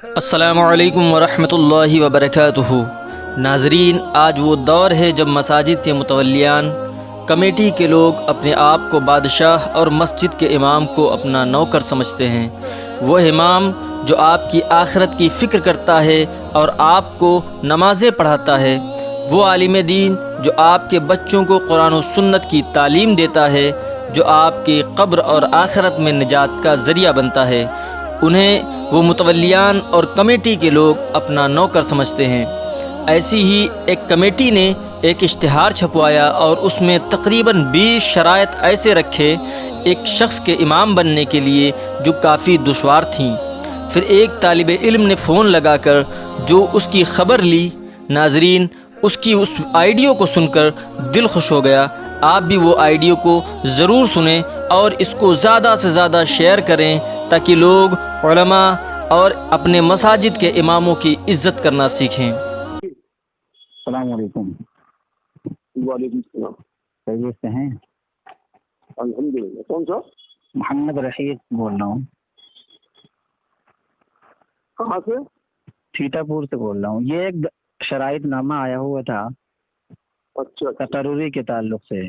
السلام علیکم ورحمۃ اللہ وبرکاتہ۔ ناظرین، آج وہ دور ہے جب مساجد کے متولیان، کمیٹی کے لوگ اپنے آپ کو بادشاہ اور مسجد کے امام کو اپنا نوکر سمجھتے ہیں۔ وہ امام جو آپ کی آخرت کی فکر کرتا ہے اور آپ کو نمازیں پڑھاتا ہے، وہ عالم دین جو آپ کے بچوں کو قرآن و سنت کی تعلیم دیتا ہے، جو آپ کی قبر اور آخرت میں نجات کا ذریعہ بنتا ہے، انہیں وہ متولیان اور کمیٹی کے لوگ اپنا نوکر سمجھتے ہیں۔ ایسی ہی ایک کمیٹی نے ایک اشتہار چھپوایا اور اس میں تقریباً 20 شرائط ایسے رکھے ایک شخص کے امام بننے کے لیے جو کافی دشوار تھیں۔ پھر ایک طالب علم نے فون لگا کر جو اس کی خبر لی، ناظرین، اس کی اس آئیڈیو کو سن کر دل خوش ہو گیا۔ آپ بھی وہ آئیڈیو کو ضرور سنیں اور اس کو زیادہ سے زیادہ شیئر کریں تاکہ لوگ، علماء اور اپنے مساجد کے اماموں کی عزت کرنا سیکھیں۔ السلام علیکم۔ وعلیکم السلام۔ خیریت سے ہیں؟ الحمدللہ۔ کون سا؟ محمد رشید بول رہا ہوں، کہاں سے؟ سیتا پور سے بول رہا ہوں۔ یہ ایک شرائط نامہ آیا ہوا تھا اچھا تقرری کے تعلق سے،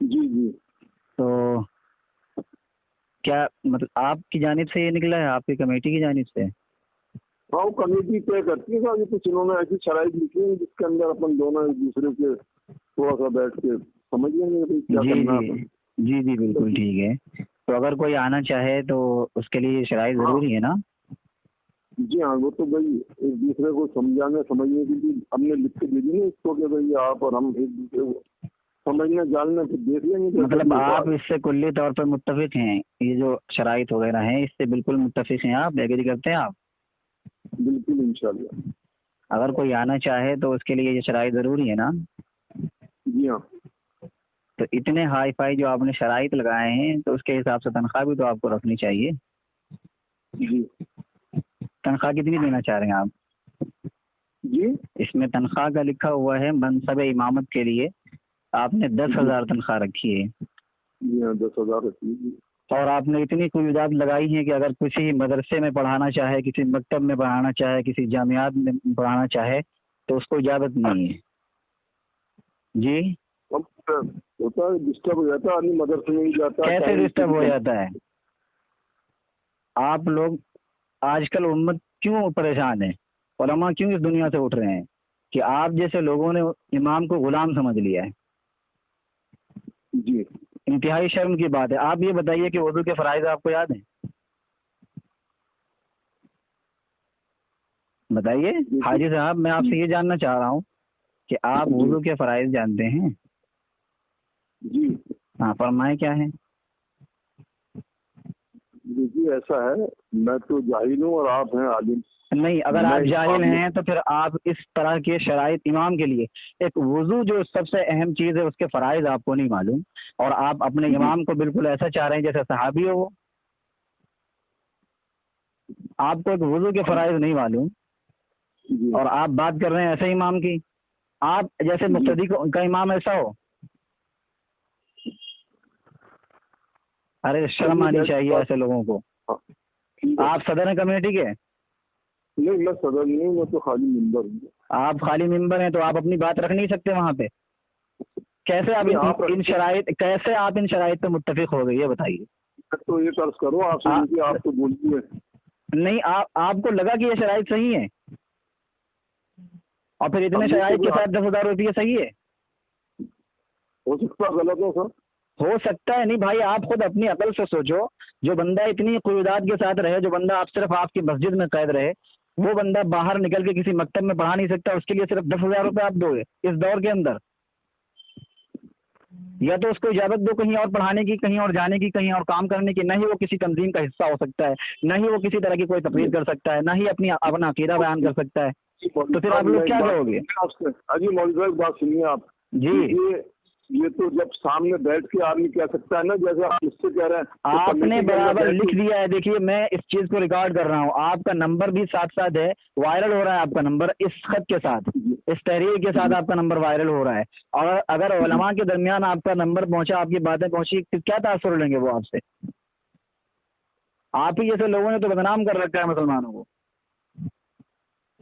جی جی۔ تو کیا مطلب آپ کی جانب سے یہ نکلا ہے، آپ کی کمیٹی کی جانب سے؟ ہاں، وہ کمیٹی طے کرتی ہے کہ کچھ انہوں نے ایسی شرائط لکھی ہیں جس کے اندر اپن دونوں ایک دوسرے کے تھوڑا سا بیٹھ کے سمجھ لیں گے کہ کیا جی کرنا جی ہے۔ جی جی بالکل ٹھیک ہے۔ تو اگر کوئی آنا چاہے تو اس کے لیے یہ شرائط ضروری ہے نا؟ جی ہاں، وہ تو بھائی ایک دوسرے کو سمجھانے سمجھنے کی بھی ہم نے لکھ کے دے دی نا اس کو کہ بھائی آپ اور ہم ایک دوسرے کو سمجھنے جاننے پھر دیکھ لیں گے کہ مطلب آپ اس سے کلی طور پر متفق ہیں؟ یہ جو شرائط وغیرہ ہیں اس سے بالکل متفق ہیں آپ؟ ایگری کرتے ہیں آپ؟ بالکل انشاءاللہ۔ اگر کوئی آنا چاہے تو اس کے لیے یہ شرائط ضروری ہے نا؟ جی ہاں۔ تو اتنے ہائی فائی جو آپ نے شرائط لگائے ہیں تو اس کے حساب سے تنخواہ بھی تو آپ کو رکھنی چاہیے۔ جی تنخواہ کتنی دینا چاہ رہے ہیں آپ؟ جی اس میں تنخواہ کا لکھا ہوا ہے منصب امامت کے لیے آپ نے 10,000 تنخواہ رکھی ہے، جی ہاں، 10,000 رکھی جی۔ اور آپ نے اتنی قیودات لگائی ہیں کہ اگر کسی مدرسے میں پڑھانا چاہے، کسی مکتب میں پڑھانا چاہے، کسی جامعات میں پڑھانا چاہے تو اس کو اجازت نہیں ہے۔ جی ہوتا ہے، ڈسٹرب ہو جاتا ہے آدمی، مدرسے میں بھی جاتا ہے۔ کیسے ڈسٹرب ہو جاتا ہے؟ آپ لوگ آج کل امت کیوں پریشان ہے؟ علماء کیوں اس دنیا سے اٹھ رہے ہیں کہ آپ جیسے لوگوں نے امام کو غلام سمجھ لیا ہے؟ جی انتہائی شرم کی بات ہے۔ آپ یہ بتائیے کہ وضو کے فرائض آپ کو یاد ہیں؟ بتائیے حاجی صاحب، میں آپ سے یہ جاننا چاہ رہا ہوں کہ آپ وضو کے فرائض جانتے ہیں؟ جی ہاں فرمائیں کیا ہے؟ دیکھیے ایسا ہے، میں تو جاہل ہوں اور آپ ہیں عالم۔ نہیں، اگر آپ جاہل ہیں تو پھر آپ اس طرح کے شرائط امام کے لیے، ایک وضو جو سب سے اہم چیز ہے اس کے فرائض آپ کو نہیں معلوم، اور آپ اپنے امام کو بالکل ایسا چاہ رہے ہیں جیسے صحابی ہو وہ۔ آپ کو ایک وضو کے فرائض نہیں معلوم اور آپ بات کر رہے ہیں ایسے امام کی، آپ جیسے مقتدی کا امام ایسا ہو؟ ارے شرم آنی چاہیے ایسے لوگوں کو۔ آپ صدر ہیں کمیٹی کے؟ نہیں، میں صدر نہیں ہوں، میں تو خالی ممبر ہوں۔ آپ خالی ممبر ہیں تو آپ اپنی بات رکھ نہیں سکتے وہاں پہ؟ کیسے آپ ان شرائط پہ متفق ہو گئے یہ بتائیے؟ تو یہ قرض کرو آپ سے، آپ تو بولتی ہے نہیں، آپ کو لگا کہ یہ شرائط صحیح ہے اور پھر اتنے شرائط کے ساتھ 10,000 روپیے صحیح ہے؟ ہو سکتا غلط ہو سر، ہو سکتا ہے نہیں بھائی، آپ خود اپنی عقل سے سوچو۔ جو بندہ اتنی قیودات کے ساتھ رہے، جو بندہ صرف آپ کی مسجد میں قید رہے، وہ بندہ باہر نکل کے کسی مکتب میں پڑھا نہیں سکتا، اس کے لیے صرف 10,000 روپے آپ دو گے اس دور کے اندر؟ یا تو اس کو اجازت دو کہیں اور پڑھانے کی، کہیں اور جانے کی، کہیں اور کام کرنے کی، نہ ہی وہ کسی تنظیم کا حصہ ہو سکتا ہے، نہ ہی وہ کسی طرح کی کوئی تقریر کر سکتا ہے، نہ ہی اپنا عقیدہ بیان کر سکتا ہے، تو پھر آپ لوگ کیا کہو گے؟ اجی مولوی صاحب بات سنیے آپ جی، یہ تو جب سامنے بیٹھ کے آدمی کہہ سکتا ہے نا، جیسے آپ مجھ سے کہہ رہے ہیں آپ نے برابر لکھ دیا ہے۔ دیکھیے میں اس چیز کو ریکارڈ کر رہا ہوں، آپ کا نمبر بھی ساتھ ساتھ ہے، وائرل ہو رہا ہے آپ کا نمبر اس خط کے ساتھ، اس تحریر کے ساتھ آپ کا نمبر وائرل ہو رہا ہے، اور اگر علماء کے درمیان آپ کا نمبر پہنچا، آپ کی باتیں پہنچی، تو کیا تاثر لیں گے وہ آپ سے؟ آپ ہی جیسے لوگوں نے تو بدنام کر رکھا ہے مسلمانوں کو۔